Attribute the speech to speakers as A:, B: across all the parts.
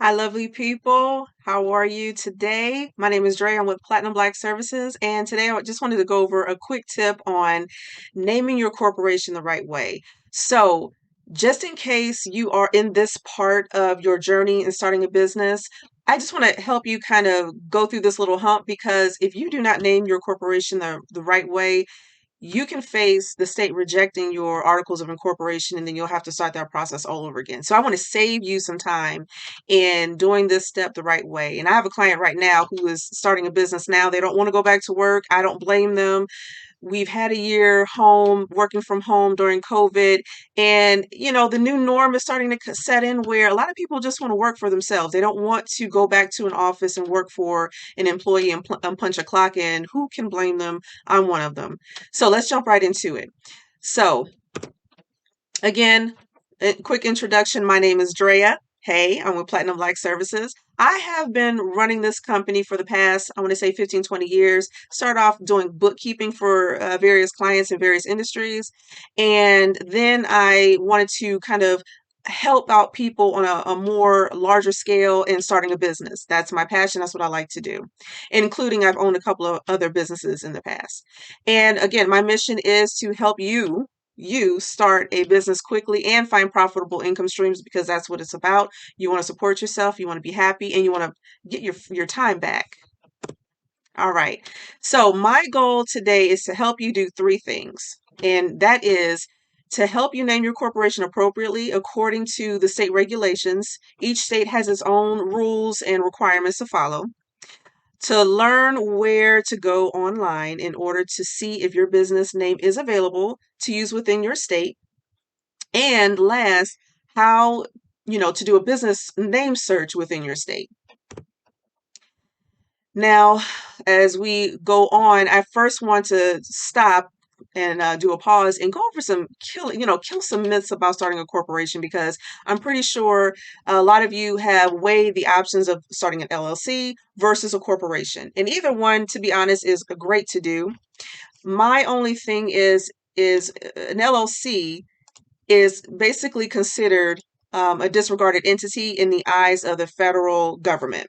A: Hi, lovely people. How are you today? My name is Dreya. I'm with Platinum Black Services, and today I just wanted to go over a quick tip on naming your corporation the right way. So, just in case you are in this part of your journey in starting a business, I just want to help you kind of go through this little hump because if you do not name your corporation the right way, you can face the state rejecting your articles of incorporation and then you'll have to start that process all over again. So I want to save you some time in doing this step the right way. And I have a client right now who is starting a business now. They don't want to go back to work. I don't blame them. We've had a year home, working from home during COVID. And, the new norm is starting to set in where a lot of people just want to work for themselves. They don't want to go back to an office and work for an employee and punch a clock in. Who can blame them? I'm one of them. So let's jump right into it. So, again, a quick introduction. My name is Dreya. Hey, I'm with Platinum Black Services. I have been running this company for the past, I want to say 15, 20 years. Started off doing bookkeeping for various clients in various industries. And then I wanted to kind of help out people on a more larger scale in starting a business. That's my passion. That's what I like to do, including I've owned a couple of other businesses in the past. And again, my mission is to help you start a business quickly and find profitable income streams because that's what it's about. You want to support yourself, you want to be happy, and you want to get your time back. All right. So my goal today is to help you do three things. And that is to help you name your corporation appropriately according to the state regulations. Each state has its own rules and requirements to follow. To learn where to go online in order to see if your business name is available to use within your state. And last, how, to do a business name search within your state. Now, as we go on, I first want to stop and do a pause and go over kill some myths about starting a corporation because I'm pretty sure a lot of you have weighed the options of starting an LLC versus a corporation. And either one, to be honest, is great to do. My only thing is an LLC is basically considered a disregarded entity in the eyes of the federal government.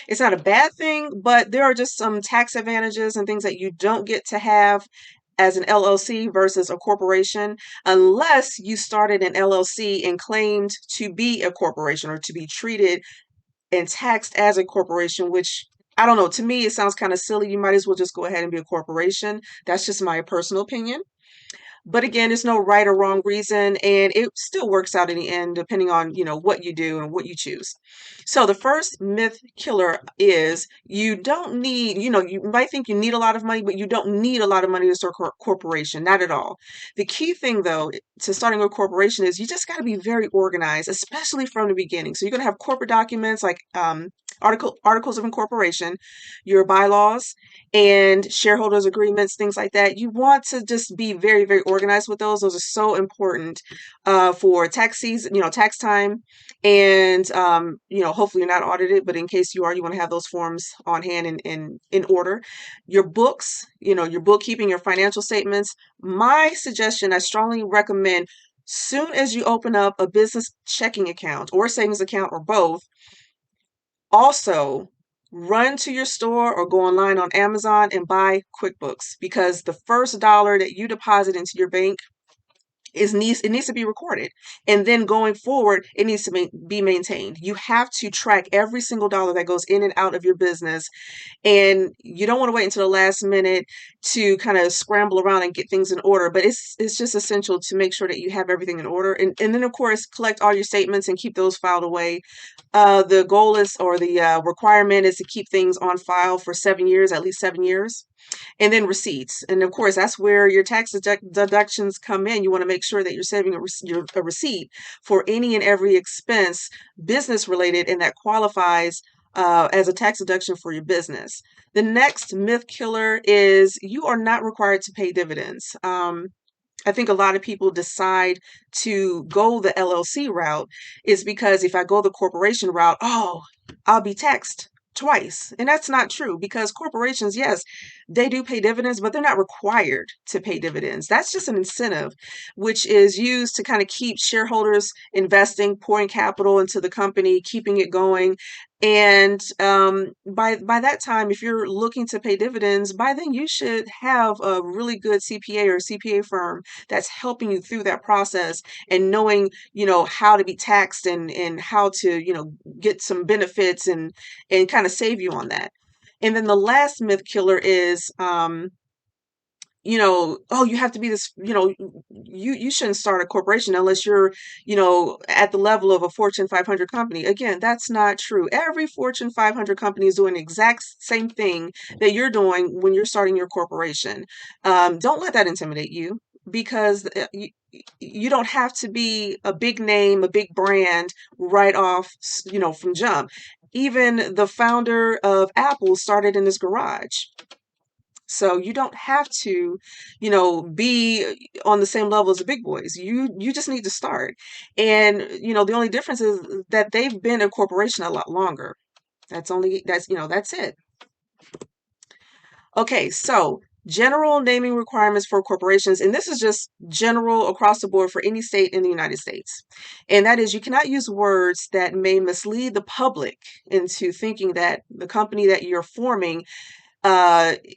A: It's not a bad thing, but there are just some tax advantages and things that you don't get to have as an LLC versus a corporation unless you started an LLC and claimed to be a corporation or to be treated and taxed as a corporation, which I don't know. To me, it sounds kind of silly. You might as well just go ahead and be a corporation. That's just my personal opinion. But again, there's no right or wrong reason, and it still works out in the end, depending on, what you do and what you choose. So the first myth killer is you don't need, you might think you need a lot of money, but you don't need a lot of money to start a corporation. Not at all. The key thing, though, to starting a corporation is you just got to be very organized, especially from the beginning. So you're going to have corporate documents like articles of incorporation, your bylaws, and shareholders agreements, things like that. You want to just be very, very organized with those. Those are so important for tax season, tax time. And, hopefully you're not audited, but in case you are, you want to have those forms on hand and in order. Your books, your bookkeeping, your financial statements. My suggestion, I strongly recommend soon as you open up a business checking account or savings account or both, also run to your store or go online on Amazon and buy QuickBooks because the first dollar that you deposit into your bank it needs to be recorded, and then going forward it needs to be maintained. You have to track every single dollar that goes in and out of your business, and you don't want to wait until the last minute to kind of scramble around and get things in order, but it's just essential to make sure that you have everything in order, and then of course collect all your statements and keep those filed away. The goal is, or the requirement is to keep things on file for 7 years, at least 7 years. And then receipts. And of course, that's where your tax deductions come in. You want to make sure that you're saving a receipt for any and every expense business related and that qualifies as a tax deduction for your business. The next myth killer is you are not required to pay dividends. I think a lot of people decide to go the LLC route is because if I go the corporation route, oh, I'll be taxed twice. And that's not true because corporations, yes, they do pay dividends, but they're not required to pay dividends. That's just an incentive, which is used to kind of keep shareholders investing, pouring capital into the company, keeping it going. And by that time, if you're looking to pay dividends, by then you should have a really good CPA or CPA firm that's helping you through that process and knowing, how to be taxed and how to, get some benefits and kind of save you on that. And then the last myth killer is, oh, you have to be this, you shouldn't start a corporation unless you're, at the level of a Fortune 500 company. Again, that's not true. Every Fortune 500 company is doing the exact same thing that you're doing when you're starting your corporation. Don't let that intimidate you because you don't have to be a big name, a big brand right off, from jump. Even the founder of Apple started in his garage. So you don't have to, be on the same level as the big boys. You just need to start. And, the only difference is that they've been a corporation a lot longer. That's it. Okay, so general naming requirements for corporations, and this is just general across the board for any state in the United States. And that is you cannot use words that may mislead the public into thinking that the company that you're forming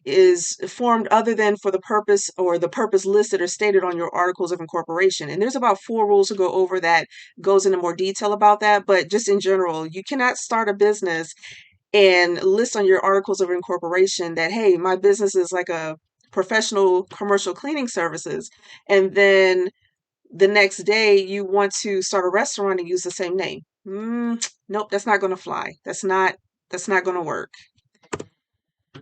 A: is formed other than for the purpose or the purpose listed or stated on your articles of incorporation. And there's about 4 rules to go over that goes into more detail about that. But just in general, you cannot start a business and list on your articles of incorporation that, hey, my business is like a professional commercial cleaning services. And then the next day you want to start a restaurant and use the same name. Nope, that's not going to fly. That's not going to work.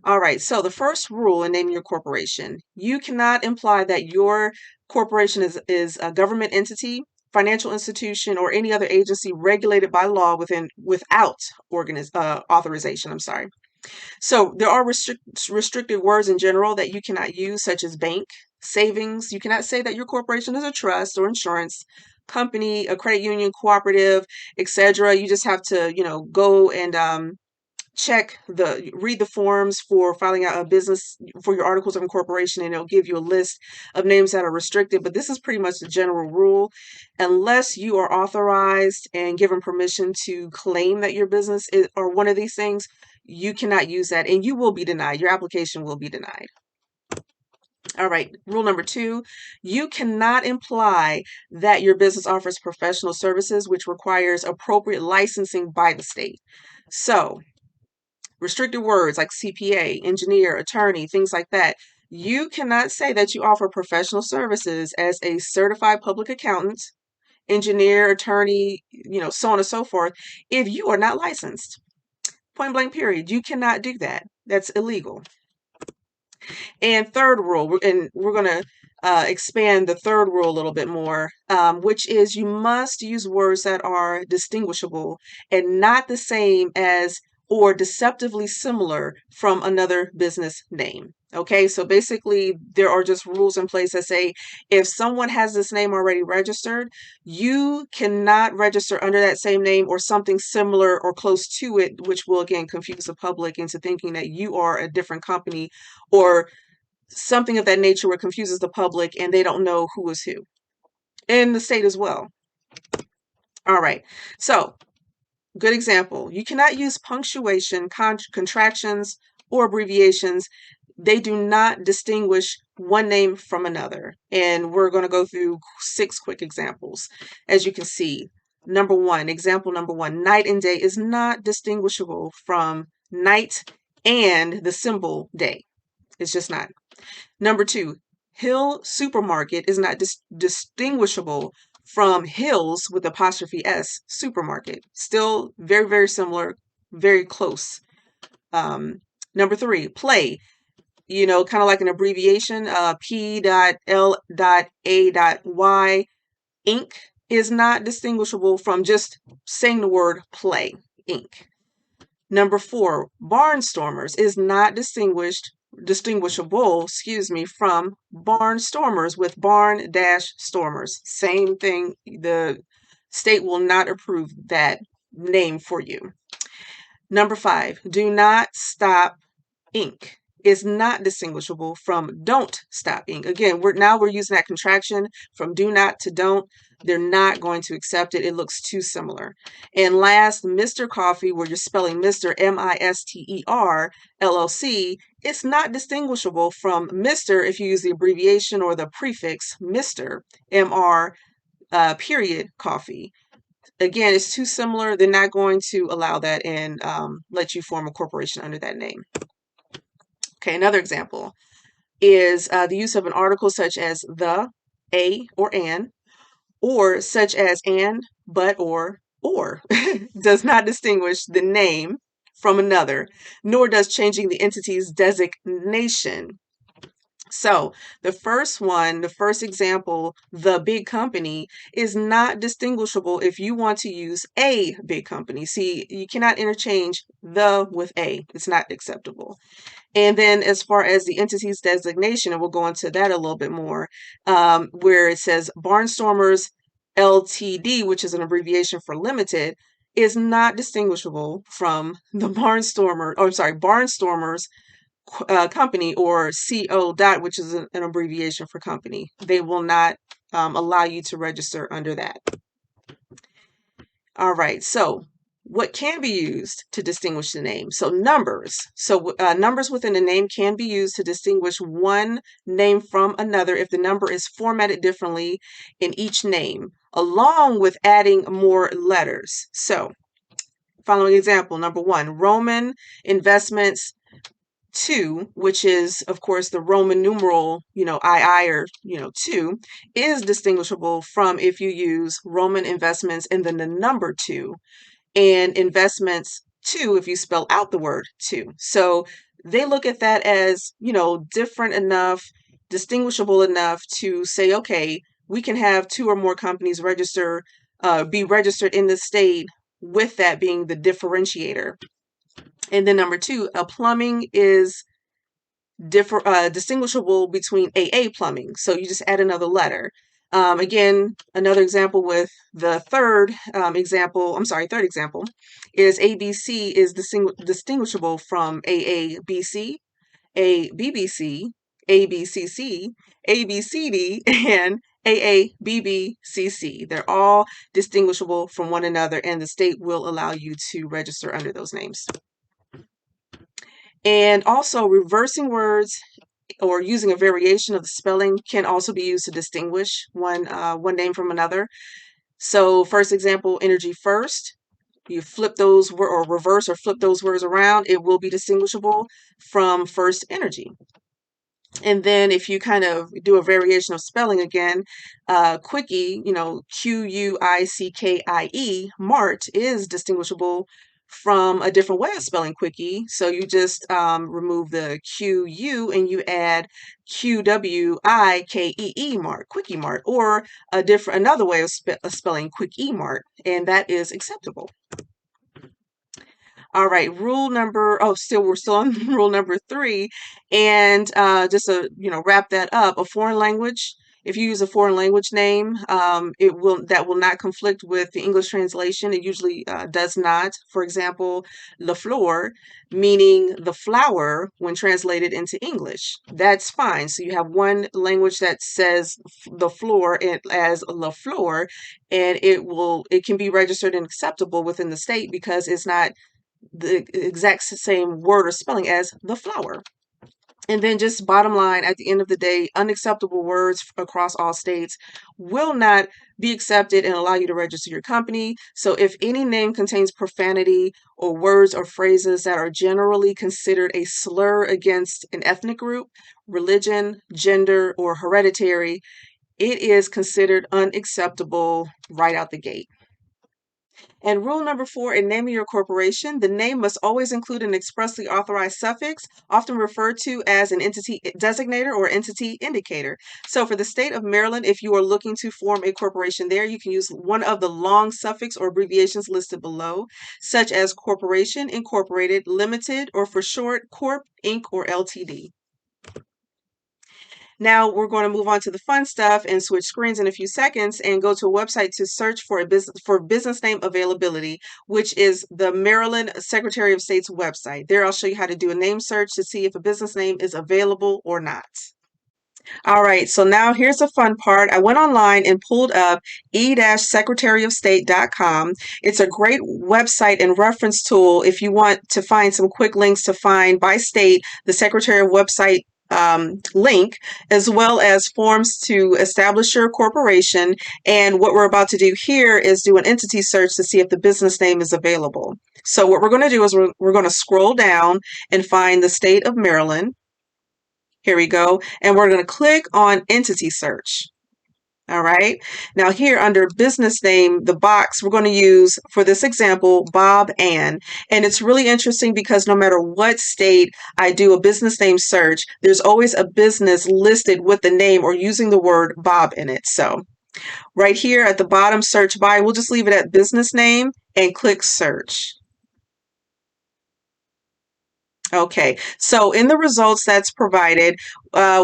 A: All right, so the first rule in naming your corporation, you cannot imply that your corporation is a government entity, financial institution, or any other agency regulated by law without authorization. I'm sorry. So there are restricted words in general that you cannot use, such as bank, savings. You cannot say that your corporation is a trust or insurance company, a credit union, cooperative, etc. You just have to, go and read the forms for filing out a business for your articles of incorporation, and it'll give you a list of names that are restricted. But this is pretty much the general rule. Unless you are authorized and given permission to claim that your business is or one of these things, you cannot use that and you will be denied. Your application will be denied. All right, rule number 2, you cannot imply that your business offers professional services, which requires appropriate licensing by the state. So restricted words like CPA, engineer, attorney, things like that. You cannot say that you offer professional services as a certified public accountant, engineer, attorney, so on and so forth, if you are not licensed. Point blank, period. You cannot do that. That's illegal. And third rule, and we're going to expand the third rule a little bit more, which is you must use words that are distinguishable and not the same as or deceptively similar from another business name. Okay, so basically there are just rules in place that say if someone has this name already registered, you cannot register under that same name or something similar or close to it, which will again confuse the public into thinking that you are a different company or something of that nature where it confuses the public and they don't know who is who. In the state as well. All right, so good example. You cannot use punctuation, contractions, or abbreviations. They do not distinguish one name from another. And we're going to go through 6 quick examples. As you can see, example number 1, night and day is not distinguishable from night and the symbol day. It's just not. Number 2, Hill Supermarket is not distinguishable from Hills with apostrophe S supermarket. Still very, very similar, very close. Number 3, play, kind of like an abbreviation, P.L.A.Y. Inc. is not distinguishable from just saying the word play, Inc. Number 4, barnstormers is not distinguishable, from barnstormers with barn-stormers. Same thing. The state will not approve that name for you. Number 5, do not stop ink is not distinguishable from don't stop ink. Again, we're using that contraction from do not to don't. They're not going to accept it. It looks too similar. And last, Mr. Coffee, where you're spelling Mr. Mister LLC, it's not distinguishable from Mr. if you use the abbreviation or the prefix Mr. Mr. Period coffee. Again, it's too similar. They're not going to allow that and let you form a corporation under that name. Okay, another example is the use of an article such as the, a, or an, or such as and, but, or does not distinguish the name from another, nor does changing the entity's designation. So the first one, the first example, the big company, is not distinguishable if you want to use a big company. See, you cannot interchange the with a. It's not acceptable. And then as far as the entity's designation, and we'll go into that a little bit more, where it says Barnstormers LTD, which is an abbreviation for limited, is not distinguishable from the Barnstormers company, or CO dot, which is an abbreviation for company. They will not allow you to register under that. All right, so what can be used to distinguish the name? So numbers. So numbers within a name can be used to distinguish one name from another if the number is formatted differently in each name, along with adding more letters. So following example, number 1, Roman Investments 2, which is of course the Roman numeral, II, or 2, is distinguishable from if you use Roman investments and then the number 2, and investments 2 if you spell out the word 2. So they look at that as, different enough, distinguishable enough to say, okay, we can have 2 or more companies be registered in the state, with that being the differentiator. And then number 2, a plumbing is distinguishable between AA plumbing. So you just add another letter. Again, another example with the third example is ABC is distinguishable from AABC, ABBC, ABCC, ABCD, and AABBCC. They're all distinguishable from one another, and the state will allow you to register under those names. And also, reversing words or using a variation of the spelling can also be used to distinguish one name from another. So first example, energy first. You flip those or reverse or flip those words around, it will be distinguishable from first energy. And then if you kind of do a variation of spelling again, quickie, Quickie, Mart, is distinguishable from a different way of spelling quickie. So you just remove the QU and you add QWIKEE Mart, Quickie Mart, or another way of spelling Quickie Mart, and that is acceptable. All right, we're still on rule number 3, and just to wrap that up, a foreign language. If you use a foreign language name, that will not conflict with the English translation. It usually does not. For example, la flor, meaning the flower, when translated into English, that's fine. So you have one language that says the floor as la flor, and it can be registered and acceptable within the state because it's not the exact same word or spelling as the flower. And then just bottom line, at the end of the day, unacceptable words across all states will not be accepted and allow you to register your company. So if any name contains profanity or words or phrases that are generally considered a slur against an ethnic group, religion, gender, or hereditary, it is considered unacceptable right out the gate. And rule number 4, in naming your corporation, the name must always include an expressly authorized suffix, often referred to as an entity designator or entity indicator. So for the state of Maryland, if you are looking to form a corporation there, you can use one of the long suffix or abbreviations listed below, such as Corporation, Incorporated, Limited, or for short, Corp, Inc., or LTD. Now we're going to move on to the fun stuff and switch screens in a few seconds and go to a website to search for business name availability, which is the Maryland Secretary of State's website. There I'll show you how to do a name search to see if a business name is available or not. All right, so now here's the fun part. I went online and pulled up e-secretaryofstate.com. It's a great website and reference tool if you want to find some quick links to find by state the Secretary of website link, as well as forms to establish your corporation. And what we're about to do here is do an entity search to see if the business name is available. So what we're going to do is we're going to scroll down and find the state of Maryland. Here we go. And we're going to click on entity search. All right. Now here under business name, the box we're going to use for this example, Bob Ann. And it's really interesting because no matter what state I do a business name search, there's always a business listed with the name or using the word Bob in it. So right here at the bottom, search by, we'll just leave it at business name and click search. Okay, so in the results that's provided,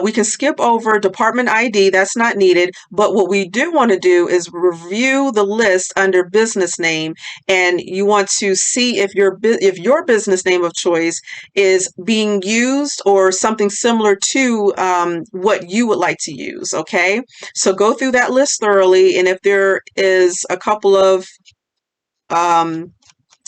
A: we can skip over department ID, that's not needed, but what we do want to do is review the list under business name, and you want to see if your business name of choice is being used or something similar to what you would like to use, okay? So go through that list thoroughly, and if there is a couple of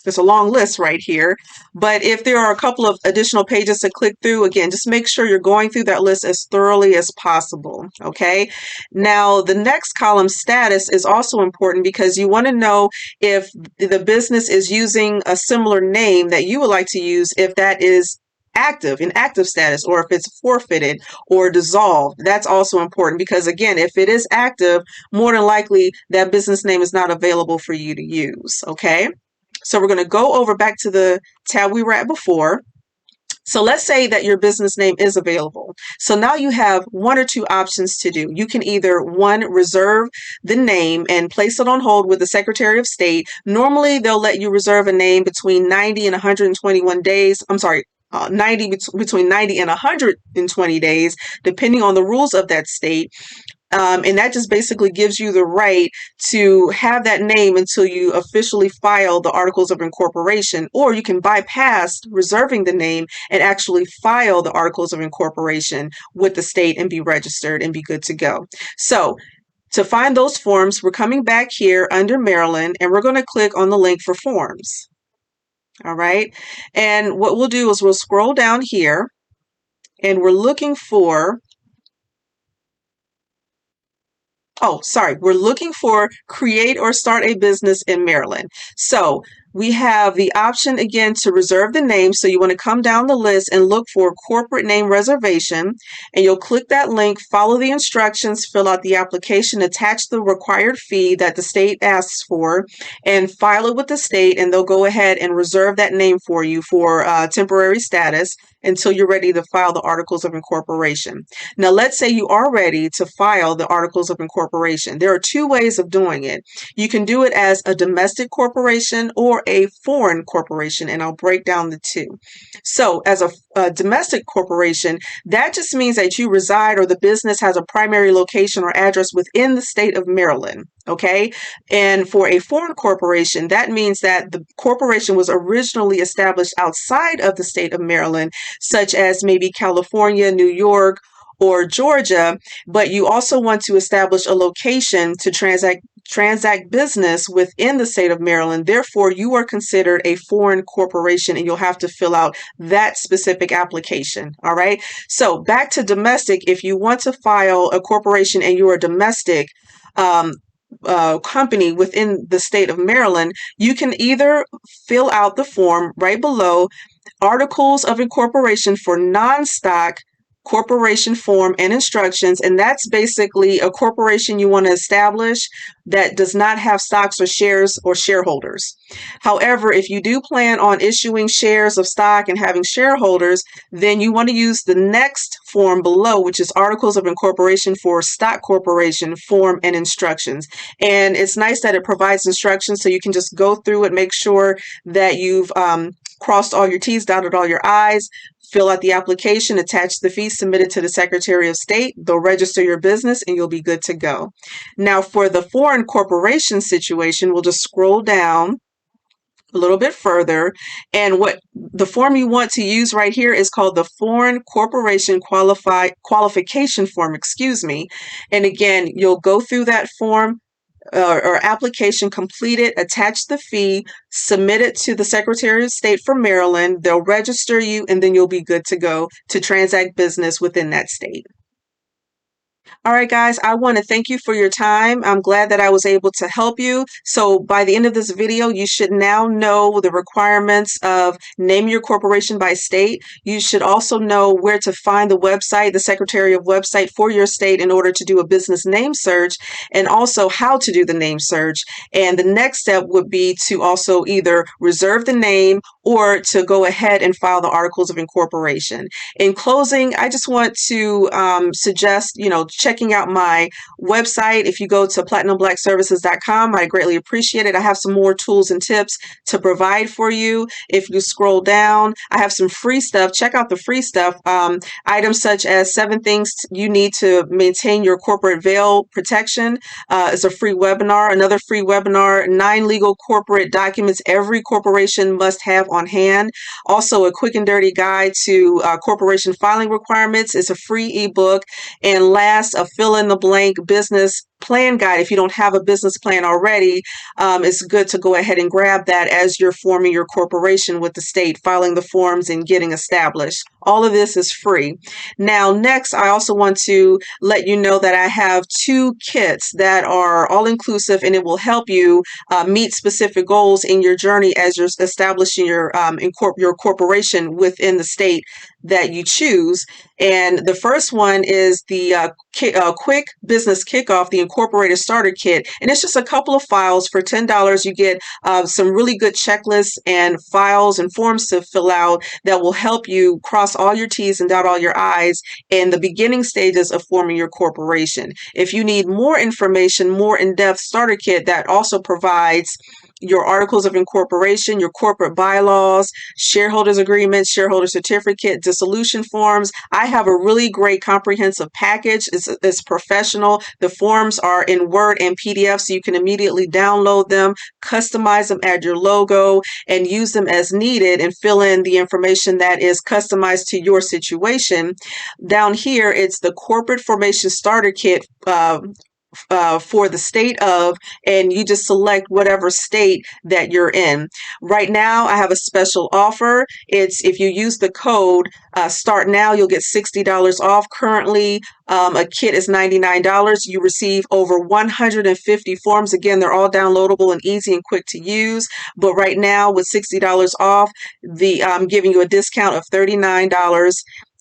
A: there's a long list right here, but if there are a couple of additional pages to click through, again, just make sure you're going through that list as thoroughly as possible, okay? Now, the next column, status, is also important because you want to know if the business is using a similar name that you would like to use, if that is in active status, or if it's forfeited or dissolved. That's also important because, again, if it is active, more than likely that business name is not available for you to use, okay? So we're going to go over back to the tab we were at before. So let's say that your business name is available. So now you have one or two options to do. You can either, one, reserve the name and place it on hold with the Secretary of State. Normally, they'll let you reserve a name between 90 and 121 days. I'm sorry, between 90 and 120 days, depending on the rules of that state. And that just basically gives you the right to have that name until you officially file the Articles of Incorporation, or you can bypass reserving the name and actually file the Articles of Incorporation with the state and be registered and be good to go. So to find those forms, we're coming back here under Maryland, and we're going to click on the link for forms. All right. And what we'll do is we'll scroll down here, and we're looking for we're looking for create or start a business in Maryland. So we have the option again to reserve the name. So you want to come down the list and look for corporate name reservation, and you'll click that link, follow the instructions, fill out the application, attach the required fee that the state asks for, and file it with the state, and they'll go ahead and reserve that name for you for temporary status until you're ready to file the Articles of Incorporation. Now, let's say you are ready to file the Articles of Incorporation. There are two ways of doing it. You can do it as a domestic corporation or a foreign corporation, and I'll break down the two. So, as a domestic corporation, that just means that you reside or the business has a primary location or address within the state of Maryland. Okay. And for a foreign corporation, that means that the corporation was originally established outside of the state of Maryland, such as maybe California, New York, or Georgia, but you also want to establish a location to transact business within the state of Maryland. Therefore, you are considered a foreign corporation, and you'll have to fill out that specific application. All right. So back to domestic. If you want to file a corporation and you're a domestic company within the state of Maryland, you can either fill out the form right below Articles of Incorporation for non-stock corporation form and instructions, and that's basically a corporation you want to establish that does not have stocks or shares or shareholders. However, if you do plan on issuing shares of stock and having shareholders, then you want to use the next form below, which is Articles of Incorporation for stock corporation form and instructions. And it's nice that it provides instructions so you can just go through it, make sure that you've crossed all your T's, dotted all your I's. Fill out the application, attach the fee, submit it to the Secretary of State. They'll register your business and you'll be good to go. Now, for the foreign corporation situation, we'll just scroll down a little bit further. And what the form you want to use right here is called the Foreign Corporation Qualification Form, excuse me. And again, you'll go through that form or application, complete it, attach the fee, submit it to the Secretary of State for Maryland. They'll register you, and then you'll be good to go to transact business within that state. All right, guys, I want to thank you for your time. I'm glad that I was able to help you. So by the end of this video, you should now know the requirements of naming your corporation by state. You should also know where to find the website, the Secretary of website for your state in order to do a business name search, and also how to do the name search. And the next step would be to also either reserve the name or to go ahead and file the articles of incorporation. In closing, I just want to suggest, checking out my website. If you go to platinumblackservices.com, I greatly appreciate it. I have some more tools and tips to provide for you. If you scroll down, I have some free stuff. Check out the free stuff. Items such as 7 things you need to maintain your corporate veil protection is a free webinar. Another free webinar, 9 legal corporate documents every corporation must have on hand. Also, a quick and dirty guide to corporation filing requirements is a free ebook. And last, a fill-in-the-blank business plan guide. If you don't have a business plan already, it's good to go ahead and grab that as you're forming your corporation with the state, filing the forms and getting established. All of this is free. Now, next, I also want to let you know that I have 2 kits that are all-inclusive, and it will help you meet specific goals in your journey as you're establishing your corporation within the state that you choose. And the first one is the quick business kickoff, the Incorporator starter kit. And it's just a couple of files for $10. You get some really good checklists and files and forms to fill out that will help you cross all your T's and dot all your I's in the beginning stages of forming your corporation. If you need more information, more in-depth starter kit that also provides your articles of incorporation, your corporate bylaws, shareholders agreements, shareholder certificate, dissolution forms. I have a really great comprehensive package. It's professional. The forms are in Word and PDF, so you can immediately download them, customize them, add your logo, and use them as needed and fill in the information that is customized to your situation. Down here, it's the Corporate Formation Starter Kit for the state of, and you just select whatever state that you're in. Right now, I have a special offer. It's if you use the code START NOW, you'll get $60 off. Currently, a kit is $99. You receive over 150 forms. Again, they're all downloadable and easy and quick to use. But right now, with $60 off, I'm giving you a discount of $39.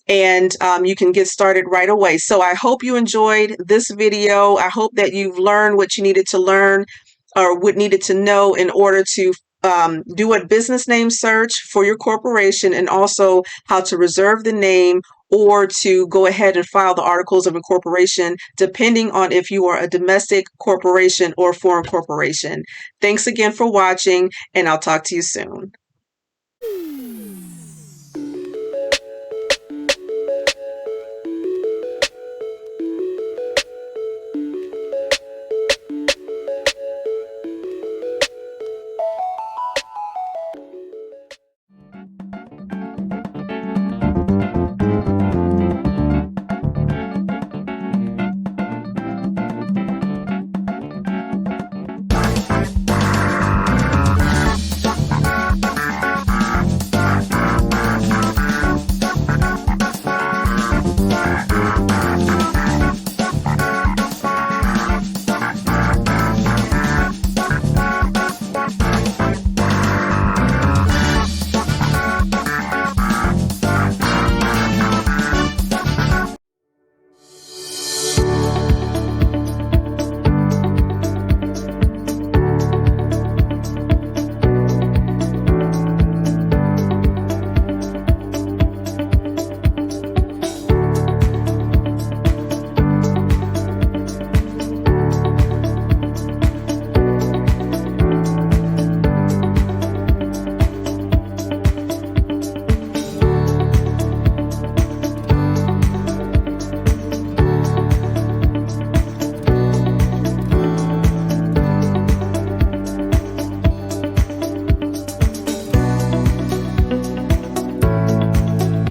A: And you can get started right away. So I hope you enjoyed this video. I hope that you've learned what you needed to learn or what needed to know in order to do a business name search for your corporation, and also how to reserve the name or to go ahead and file the articles of incorporation, depending on if you are a domestic corporation or foreign corporation. Thanks again for watching, and I'll talk to you soon.